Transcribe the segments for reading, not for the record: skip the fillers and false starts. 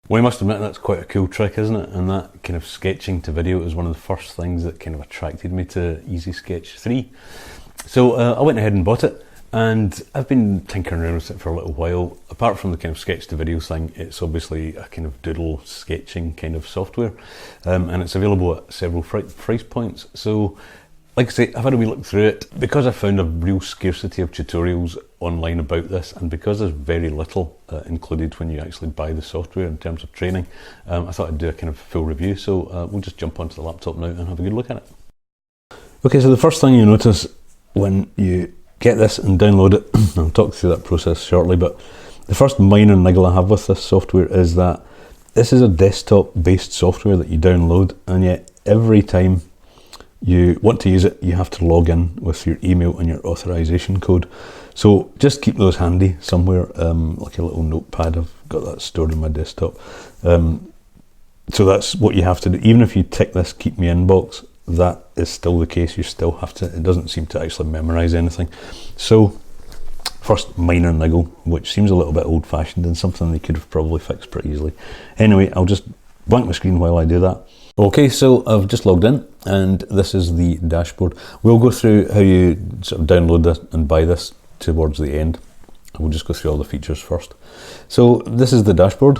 Well, I must admit that's quite a cool trick, isn't it? And that kind of sketching to video is one of the first things that kind of attracted me to Easy Sketch 3. So I went ahead and bought it, and I've been tinkering around with it for a little while. Apart from the kind of sketch to video thing, it's obviously a kind of doodle sketching kind of software, and it's available at several price points. So like I say, I've had a wee look through it. Because I found a real scarcity of tutorials online about this, and because there's very little included when you actually buy the software in terms of training, I thought I'd do a kind of full review. So we'll just jump onto the laptop now and have a good look at it. Okay, so the first thing you notice when you get this and download it, I'll talk through that process shortly, but the first minor niggle I have with this software is that this is a desktop-based software that you download, and yet every time you want to use it, you have to log in with your email and your authorization code. So just keep those handy somewhere, like a little notepad. I've got that stored in my desktop. So that's what you have to do. Even if you tick this keep me in box, that is still the case. You still have to, it doesn't seem to actually memorize anything. So first minor niggle, which seems a little bit old fashioned and something they could have probably fixed pretty easily. Anyway, I'll just blank my screen while I do that. Okay, so I've just logged in, and this is the dashboard. We'll go through how you sort of download this and buy this towards the end. We'll just go through all the features first. So this is the dashboard.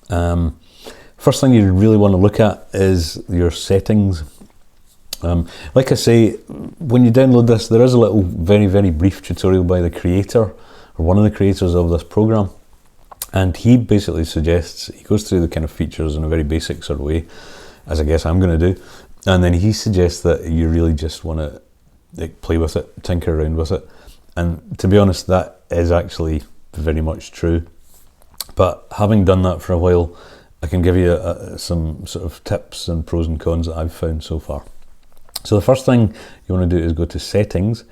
First thing you really want to look at is your settings. Like I say, when you download this, there is a little very, very brief tutorial by the creator, or one of the creators of this program. And he basically suggests, he goes through the kind of features in a very basic sort of way, as I guess I'm going to do. And then he suggests that you really just want to like, play with it, tinker around with it. And to be honest, that is actually very much true. But having done that for a while, I can give you some sort of tips and pros and cons that I've found so far. So the first thing you want to do is go to settings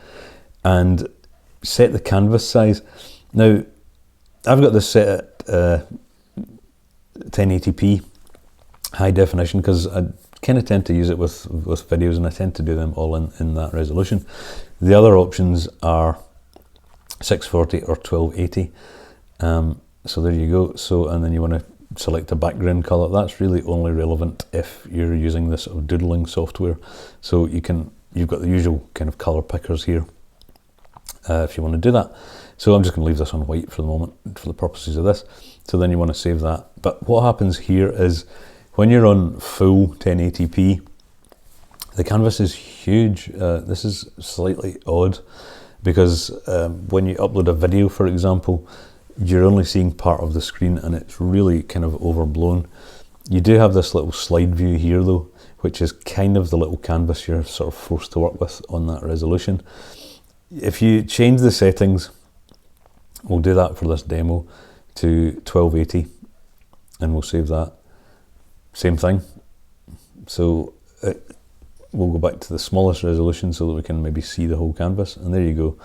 and set the canvas size. Now, I've got this set at 1080p high definition because I kind of tend to use it with videos, and I tend to do them all in that resolution. The other options are 640 or 1280. So there you go. So, and then you want to select a background color. That's really only relevant if you're using this sort of doodling software. So you've got the usual kind of color pickers here if you want to do that. So I'm just going to leave this on white for the moment for the purposes of this. So then you want to save that. But what happens here is when you're on full 1080p, the canvas is huge. This is slightly odd because when you upload a video, for example, you're only seeing part of the screen and it's really kind of overblown. You do have this little slide view here though, which is kind of the little canvas you're sort of forced to work with on that resolution. If you change the settings, we'll do that for this demo, to 1280, and we'll save that. Same thing. So we'll go back to the smallest resolution so that we can maybe see the whole canvas, and there you go.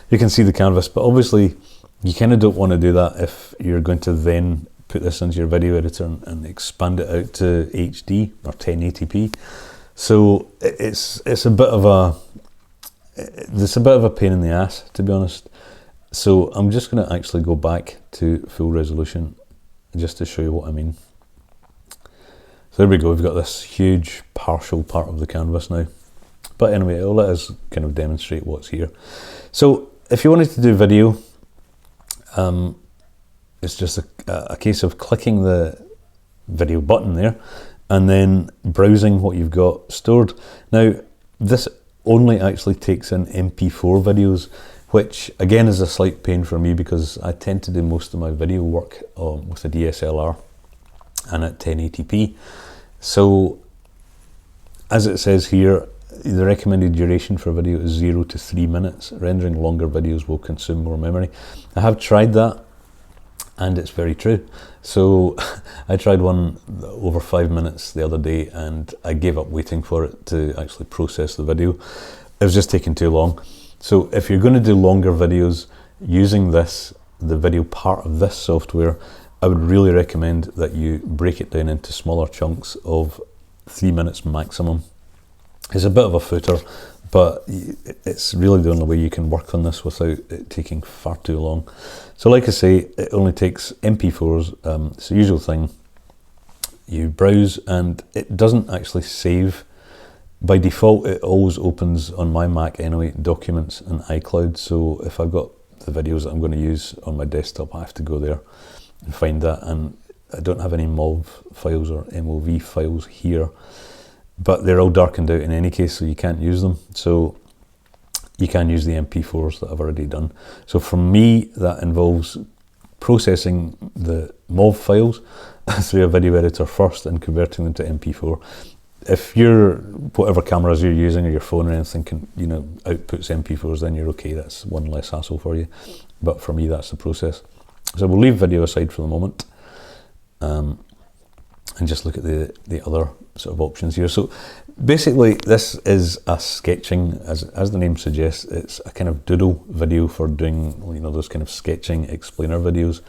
You can see the canvas, but obviously you kind of don't want to do that if you're going to then put this into your video editor and expand it out to HD or 1080p. So it's a bit of a pain in the ass, to be honest. So I'm just going to actually go back to full resolution just to show you what I mean. So there we go, we've got this huge partial part of the canvas now. But anyway, it'll let us kind of demonstrate what's here. So if you wanted to do video, it's just a case of clicking the video button there and then browsing what you've got stored. Now, this only actually takes in MP4 videos, which again is a slight pain for me because I tend to do most of my video work with a DSLR and at 1080p. So as it says here, the recommended duration for video is 0 to 3 minutes. Rendering longer videos will consume more memory. I have tried that and it's very true. So I tried one over 5 minutes the other day and I gave up waiting for it to actually process the video. It was just taking too long. So if you're going to do longer videos using this, the video part of this software, I would really recommend that you break it down into smaller chunks of 3 minutes maximum. It's a bit of a footer, but it's really the only way you can work on this without it taking far too long. So like I say, it only takes MP4s. It's the usual thing. You browse, and it doesn't actually save. By default, it always opens on my Mac anyway, Documents and iCloud. So if I've got the videos that I'm going to use on my desktop, I have to go there and find that. And I don't have any MOV files or MOV files here, but they're all darkened out in any case, so you can't use them. So you can use the MP4s that I've already done. So for me, that involves processing the MOV files through a video editor first and converting them to MP4. If your whatever cameras you're using or your phone or anything can, outputs MP4s, then you're okay. That's one less hassle for you. But for me, that's the process. So we'll leave video aside for the moment, and just look at the other sort of options here. So basically, this is a sketching, as the name suggests. It's a kind of doodle video for doing, those kind of sketching explainer videos,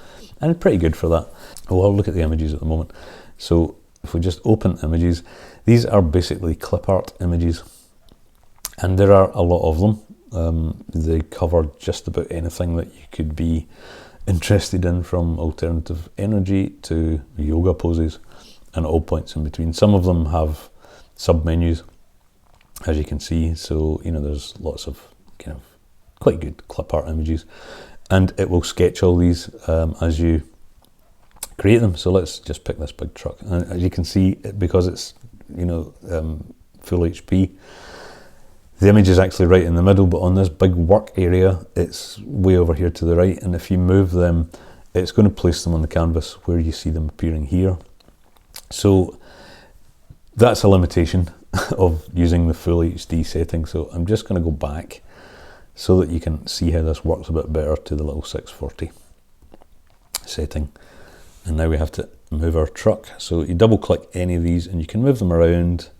and pretty good for that. Well, I'll look at the images at the moment. So if we just open images, these are basically clip art images, and there are a lot of them. They cover just about anything that you could be interested in, from alternative energy to yoga poses and all points in between. Some of them have sub-menus, as you can see, so there's lots of kind of quite good clip art images, and it will sketch all these as you create them. So let's just pick this big truck, and as you can see, because it's full HP, the image is actually right in the middle, but on this big work area it's way over here to the right, and if you move them, it's going to place them on the canvas where you see them appearing here. So that's a limitation of using the full HD setting. So I'm just going to go back so that you can see how this works a bit better to the little 640 setting. And now we have to move our truck. So you double click any of these and you can move them around,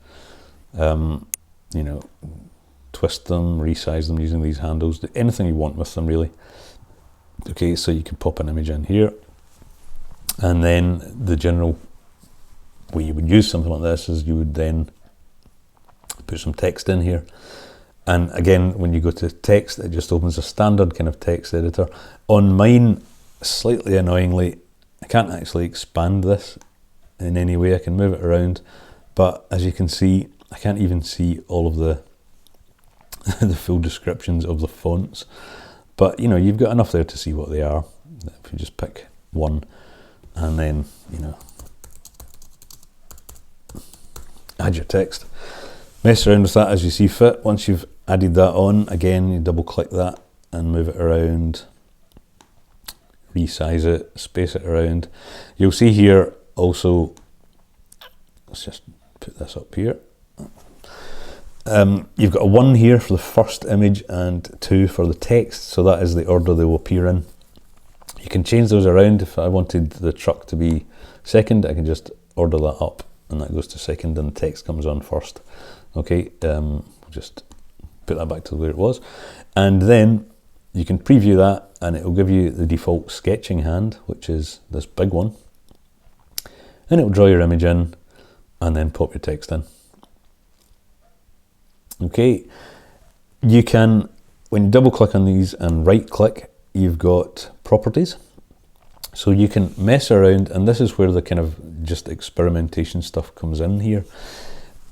twist them, resize them using these handles, do anything you want with them really. Okay, so you can pop an image in here, and then the general way you would use something like this is you would then put some text in here. And again, when you go to text, it just opens a standard kind of text editor. On mine, slightly annoyingly, I can't actually expand this in any way. I can move it around, but as you can see, I can't even see all of the the full descriptions of the fonts. But you've got enough there to see what they are. If you just pick one and then add your text, mess around with that as you see fit. Once you've added that on, again, you double click that and move it around, resize it, space it around. You'll see here also, let's just put this up here. You've got a 1 here for the first image and 2 for the text, so that is the order they will appear in. You can change those around. If I wanted the truck to be second, I can just order that up and that goes to second and the text comes on first. Okay, we'll just put that back to where it was, and then you can preview that and it will give you the default sketching hand, which is this big one, and it will draw your image in and then pop your text in. Okay, you can, when you double click on these and right click, you've got properties. So you can mess around, and this is where the kind of just experimentation stuff comes in here.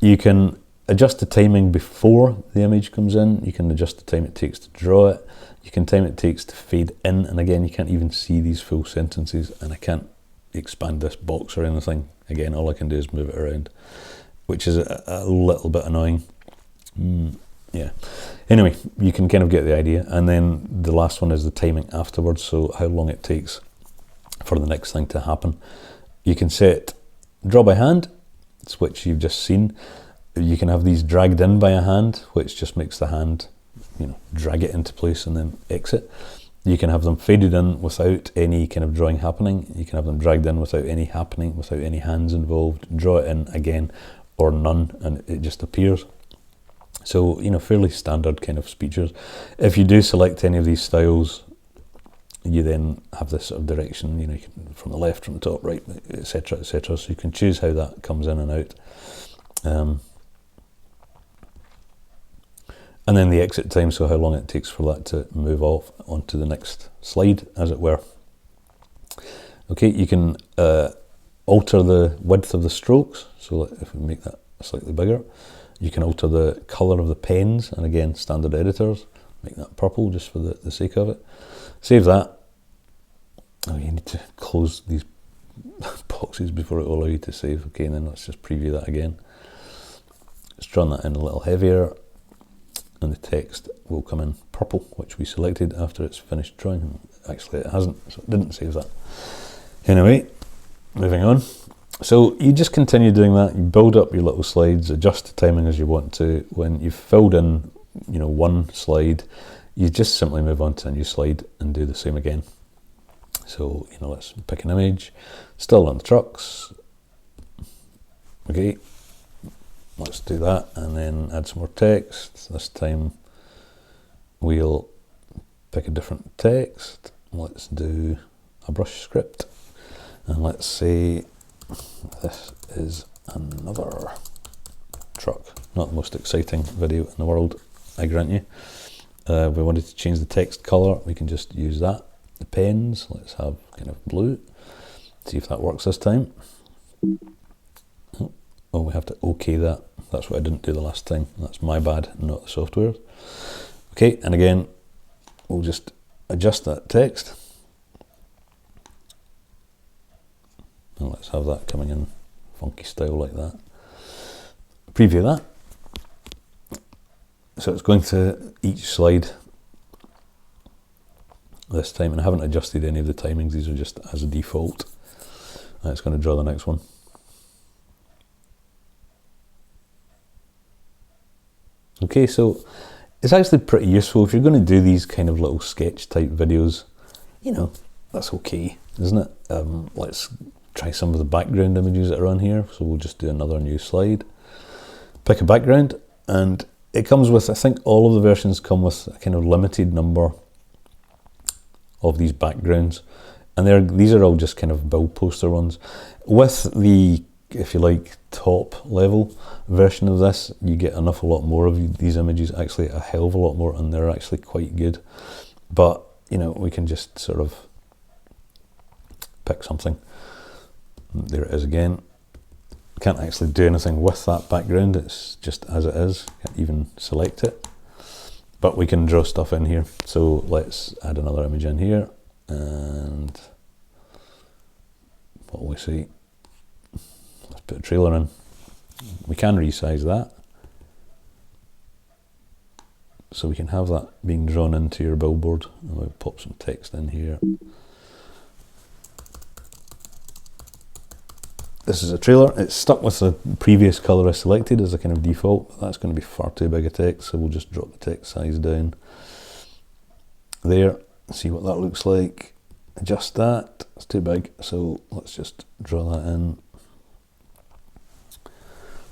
You can adjust the timing before the image comes in. You can adjust the time it takes to draw it. You can time it takes to fade in, and again, you can't even see these full sentences, and I can't expand this box or anything. Again, all I can do is move it around, which is a little bit annoying. Yeah, anyway, you can kind of get the idea. And then the last one is the timing afterwards, so how long it takes for the next thing to happen. You can set draw by hand, which you've just seen. You can have these dragged in by a hand, which just makes the hand, drag it into place and then exit. You can have them faded in without any kind of drawing happening. You can have them dragged in without any happening, without any hands involved. Draw it in again, or none, and it just appears. So, fairly standard kind of features. If you do select any of these styles, you then have this sort of direction, you can, from the left, from the top, right, etc., etc. So you can choose how that comes in and out. and then the exit time, so how long it takes for that to move off onto the next slide, as it were. Okay, you can alter the width of the strokes, so if we make that slightly bigger. You can alter the colour of the pens, and again, standard editors, make that purple just for the sake of it. Save that. Oh, you need to close these boxes before it will allow you to save. Okay, and then let's just preview that again. Let's draw that in a little heavier, and the text will come in purple, which we selected after it's finished drawing. Actually, it hasn't, so it didn't save that. Anyway, moving on. So you just continue doing that. You build up your little slides, adjust the timing as you want to. When you've filled in, one slide, you just simply move on to a new slide and do the same again. So, let's pick an image, still on the trucks. Okay, let's do that, and then add some more text. This time we'll pick a different text. Let's do a brush script, and let's say this is another truck. Not the most exciting video in the world, I grant you. If we wanted to change the text colour, we can just use that. The pens, let's have kind of blue. See if that works this time. Oh, we have to OK that. That's what I didn't do the last time. That's my bad, not the software. Okay, and again, we'll just adjust that text. And let's have that coming in funky style like that. Preview that. So it's going to each slide this time, and I haven't adjusted any of the timings, these are just as a default. And it's going to draw the next one. Okay, so it's actually pretty useful if you're going to do these kind of little sketch type videos. That's okay, isn't it? Let's try some of the background images that are on here. So we'll just do another new slide. Pick a background, and it comes with, I think all of the versions come with a kind of limited number of these backgrounds, and these are all just kind of build poster ones. With the, if you like, top level version of this, you get an awful lot more of these images, actually a hell of a lot more, and they're actually quite good. But we can just sort of pick something. There it is again. Can't actually do anything with that background, it's just as it is, can't even select it. But we can draw stuff in here. So let's add another image in here, and what will we see? Let's put a trailer in. We can resize that, so we can have that being drawn into your billboard. And we'll pop some text in here. This is a trailer. It's stuck with the previous colour I selected as a kind of default. That's going to be far too big a text, so we'll just drop the text size down there. See what that looks like. Adjust that. It's too big, so let's just draw that in.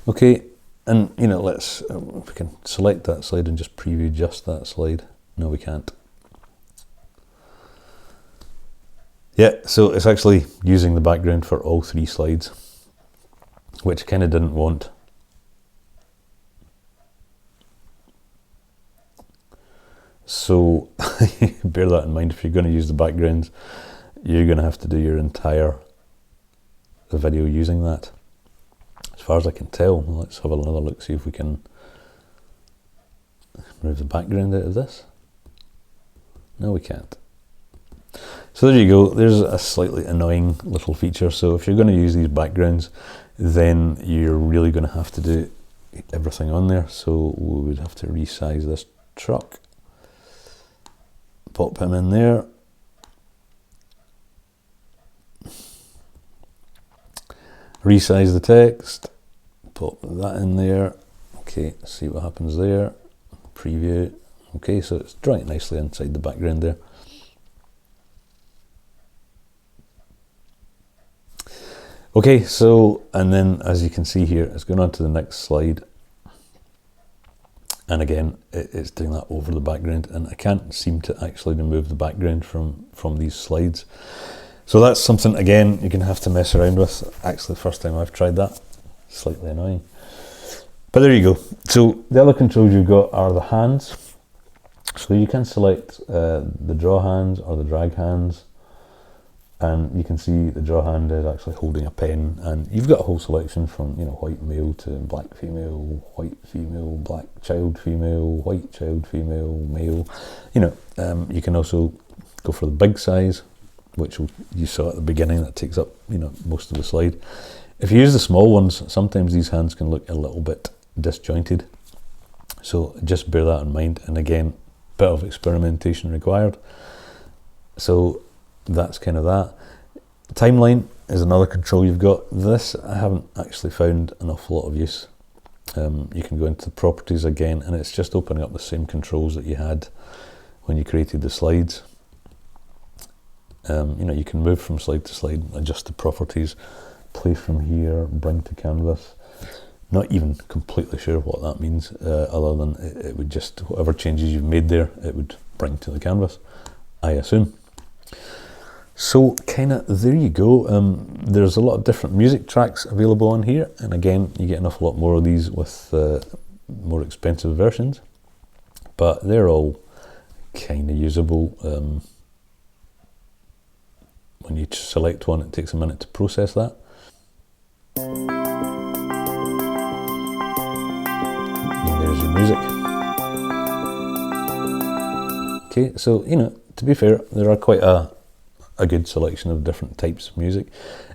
Okay, and let's we can select that slide and just preview just that slide. No, we can't. Yeah, so it's actually using the background for all three slides, which I kind of didn't want. So bear that in mind. If you're going to use the backgrounds, you're going to have to do your entire video using that. As far as I can tell, let's have another look, see if we can remove the background out of this. No, we can't. So there you go, there's a slightly annoying little feature. So if you're going to use these backgrounds, then you're really going to have to do everything on there. So we would have to resize this truck, pop him in there, resize the text, pop that in there. Okay, see what happens there, preview. Okay, so it's drawing it nicely inside the background there. Okay, so, and then as you can see here, it's going on to the next slide. And again, it's doing that over the background, and I can't seem to actually remove the background from these slides. So that's something, again, you're going to have to mess around with. Actually, the first time I've tried that, slightly annoying. But there you go. So the other controls you've got are the hands. So you can select the draw hands or the drag hands, and you can see the draw hand is actually holding a pen, and you've got a whole selection from, you know, white male to black female, white female, black child female, white child female, male. You know, you can also go for the big size, which you saw at the beginning, that takes up, you know, most of the slide. If you use the small ones, sometimes these hands can look a little bit disjointed, so just bear that in mind. And again, bit of experimentation required. So that's kind of that. Timeline is another control you've got. This I haven't actually found an awful lot of use. You can go into properties again, and it's just opening up the same controls that you had when you created the slides. You know, you can move from slide to slide, adjust the properties, play from here, bring to canvas. Not even completely sure what that means, other than it would just, whatever changes you've made there, it would bring to the canvas, I assume. So kind of there you go. There's a lot of different music tracks available on here, and again, you get an awful lot more of these with more expensive versions, but they're all kind of usable. When you select one, it takes a minute to process that. And there's your music. Okay, so, you know, to be fair, there are quite a good selection of different types of music.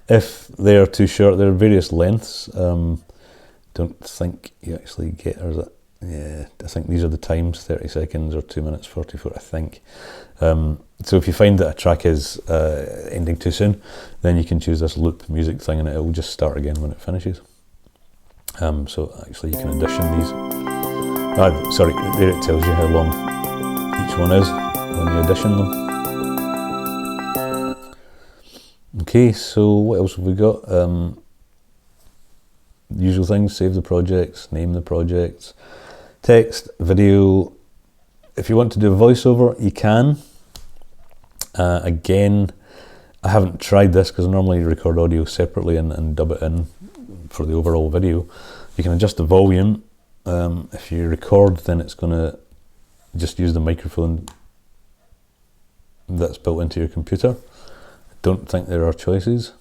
If they are too short, there are various lengths. Don't think you actually get, or is it? Yeah, I think these are the times, 30 seconds or 2 minutes 44, I think. So if you find that a track is ending too soon, then you can choose this loop music thing, and it will just start again when it finishes. So actually you can addition these. Sorry, there it tells you how long each one is when you addition them. Okay, so what else have we got? Usual things: save the projects, name the projects, text, video. If you want to do a voiceover, you can. Again, I haven't tried this because I normally record audio separately and dub it in for the overall video. You can adjust the volume. If you record, then it's going to just use the microphone that's built into your computer. I don't think there are choices.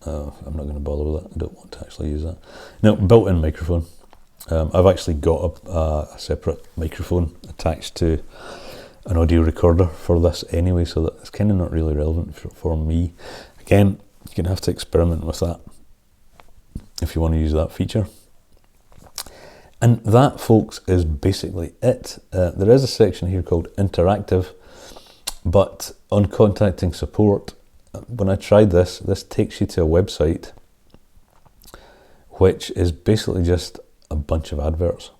I'm not going to bother with that. I don't want to actually use that. No, built-in microphone. I've actually got a separate microphone attached to an audio recorder for this anyway, so that it's kind of not really relevant for me. Again, you're going to have to experiment with that if you want to use that feature. And that, folks, is basically it. There is a section here called interactive, but on contacting support, when I tried this takes you to a website which is basically just a bunch of adverts.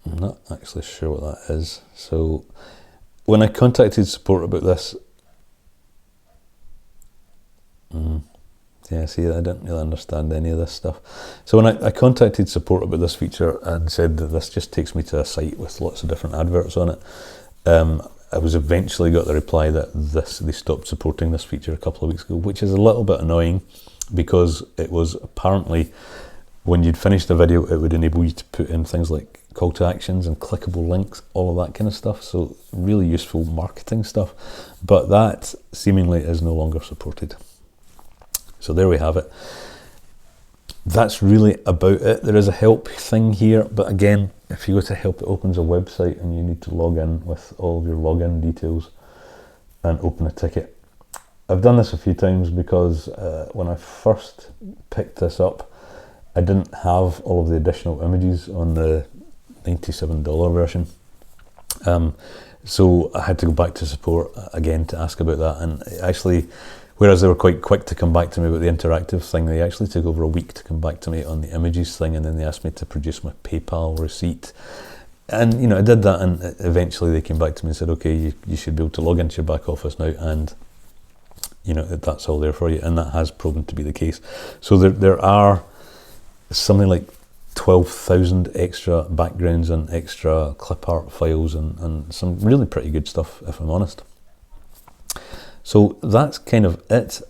I'm not actually sure what that is. So when I contacted support about this, yeah, see, I didn't really understand any of this stuff. So when I contacted support about this feature and said that this just takes me to a site with lots of different adverts on it, I was eventually got the reply that they stopped supporting this feature a couple of weeks ago, which is a little bit annoying because it was apparently when you'd finished the video, it would enable you to put in things like call to actions and clickable links, all of that kind of stuff. So really useful marketing stuff, but that seemingly is no longer supported. So there we have it. That's really about it. There is a help thing here, but again, if you go to help, it opens a website and you need to log in with all of your login details and open a ticket. I've done this a few times because when I first picked this up, I didn't have all of the additional images on the $97 version. So I had to go back to support again to ask about that, and actually, whereas they were quite quick to come back to me about the interactive thing, they actually took over a week to come back to me on the images thing, and then they asked me to produce my PayPal receipt. And, you know, I did that, and eventually they came back to me and said, okay, you should be able to log into your back office now, and, you know, that's all there for you. And that has proven to be the case. So there are something like 12,000 extra backgrounds and extra clip art files and some really pretty good stuff, if I'm honest. So that's kind of it.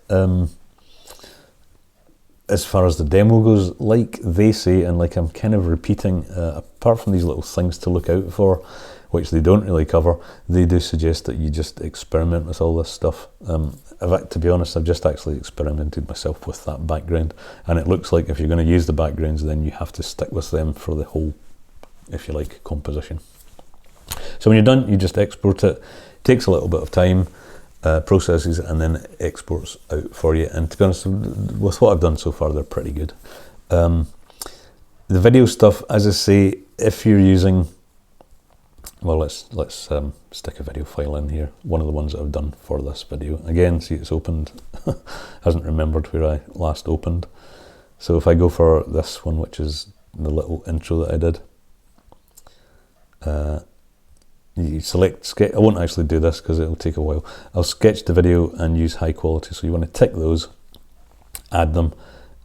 as far as the demo goes, like they say, and like I'm kind of repeating, apart from these little things to look out for, which they don't really cover, they do suggest that you just experiment with all this stuff. To be honest, I've just actually experimented myself with that background, and it looks like if you're going to use the backgrounds, then you have to stick with them for the whole, if you like, composition. So when you're done, you just export it. It takes a little bit of time, processes, and then it exports out for you. And to be honest, with what I've done so far, they're pretty good. The video stuff, as I say, if you're using, well, let's stick a video file in here. One of the ones that I've done for this video. Again, see, it's opened. Hasn't remembered where I last opened. So if I go for this one, which is the little intro that I did, you select sketch. I won't actually do this because it'll take a while. I'll sketch the video and use high quality. So you want to tick those, add them,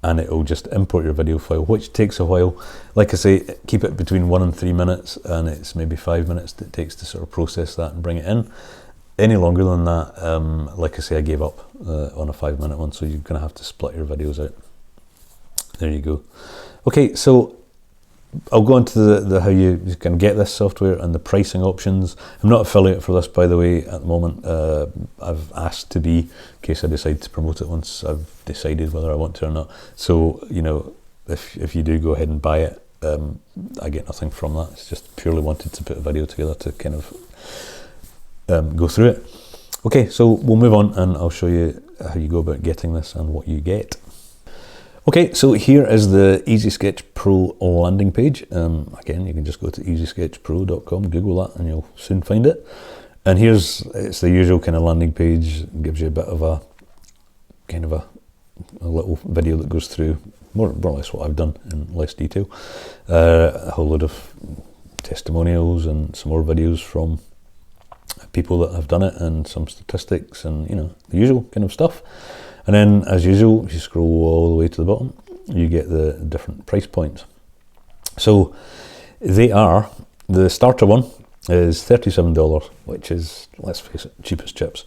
and it will just import your video file, which takes a while. Like I say, keep it between 1 and 3 minutes, and it's maybe 5 minutes that it takes to sort of process that and bring it in. Any longer than that, like I say, I gave up on a 5-minute one, so you're going to have to split your videos out. There you go. Okay, so I'll go into the how you can get this software and the pricing options. I'm not affiliate for this, by the way, at the moment. I've asked to be, in case I decide to promote it once I've decided whether I want to or not. So, you know, if you do go ahead and buy it, I get nothing from that. It's just purely wanted to put a video together to kind of go through it. Okay, so we'll move on and I'll show you how you go about getting this and what you get. Okay, so here is the Easy Sketch Pro landing page. Again, you can just go to easysketchpro.com, Google that, and you'll soon find it. And it's the usual kind of landing page. It gives you a bit of a kind of a little video that goes through more or less what I've done in less detail. A whole load of testimonials and some more videos from people that have done it, and some statistics, and you know, the usual kind of stuff. And then, as usual, if you scroll all the way to the bottom, you get the different price points. So they are, the starter one is $37, which is, let's face it, cheap as chips.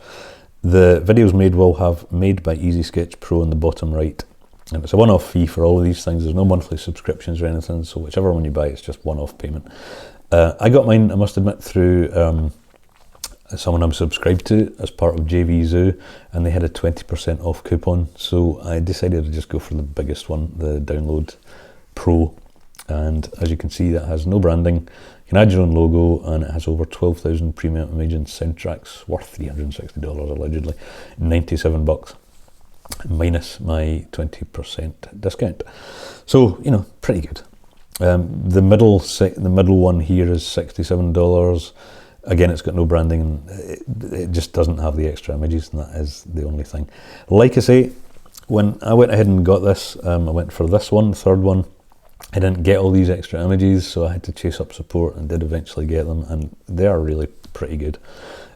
The videos will have Made by Easy Sketch Pro in the bottom right. And it's a one-off fee for all of these things. There's no monthly subscriptions or anything, so whichever one you buy, it's just one-off payment. I got mine, I must admit, through someone I'm subscribed to as part of JV Zoo, and they had a 20% off coupon, so I decided to just go for the biggest one, the Download Pro. And as you can see, that has no branding, you can add your own logo, and it has over 12,000 premium image and soundtracks worth $360 allegedly, $97 minus my 20% discount. So, you know, pretty good. The middle one here is $67. Again, it's got no branding, and it just doesn't have the extra images, and that is the only thing. Like I say, when I went ahead and got this, I went for this one, the third one. I didn't get all these extra images, so I had to chase up support and did eventually get them, and they are really pretty good.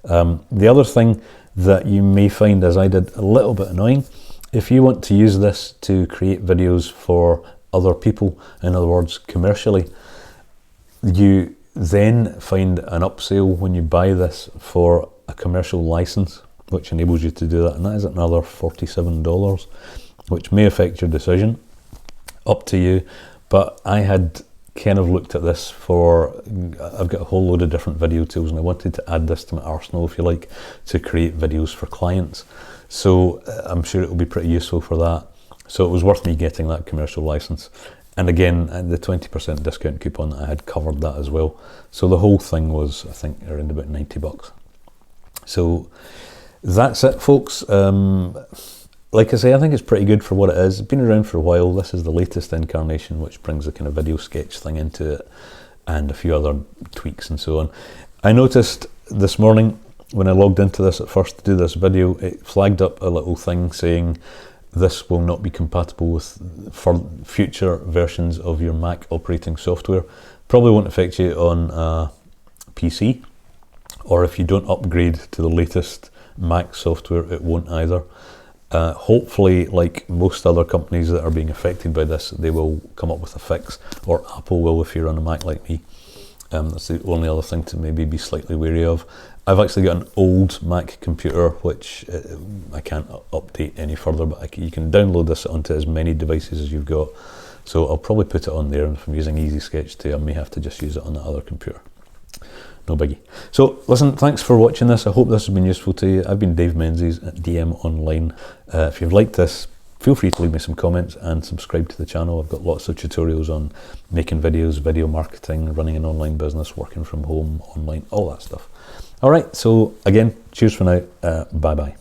The other thing that you may find, as I did, a little bit annoying, if you want to use this to create videos for other people, in other words, commercially, you then find an upsale when you buy this for a commercial license, which enables you to do that, and that is another $47, which may affect your decision, up to you. But I had kind of looked at this I've got a whole load of different video tools, and I wanted to add this to my arsenal, if you like, to create videos for clients. So I'm sure it will be pretty useful for that. So it was worth me getting that commercial license. And again, the 20% discount coupon that I had covered that as well. So the whole thing was, I think, around about $90. So that's it, folks. Like I say, I think it's pretty good for what it is. It's been around for a while. This is the latest incarnation, which brings the kind of video sketch thing into it, and a few other tweaks and so on. I noticed this morning when I logged into this at first to do this video, it flagged up a little thing saying this will not be compatible with for future versions of your Mac operating software. Probably won't affect you on a PC, or if you don't upgrade to the latest Mac software, it won't either. Hopefully, like most other companies that are being affected by this, they will come up with a fix, or Apple will if you're on a Mac like me. That's the only other thing to maybe be slightly wary of. I've actually got an old Mac computer which I can't update any further, but you can download this onto as many devices as you've got. So I'll probably put it on there, and if I'm using Easy Sketch 2, I may have to just use it on that other computer. No biggie. So listen, thanks for watching this. I hope this has been useful to you. I've been Dave Menzies at DM Online. If you've liked this, feel free to leave me some comments and subscribe to the channel. I've got lots of tutorials on making videos, video marketing, running an online business, working from home, online, all that stuff. All right, so again, cheers for now. Bye-bye.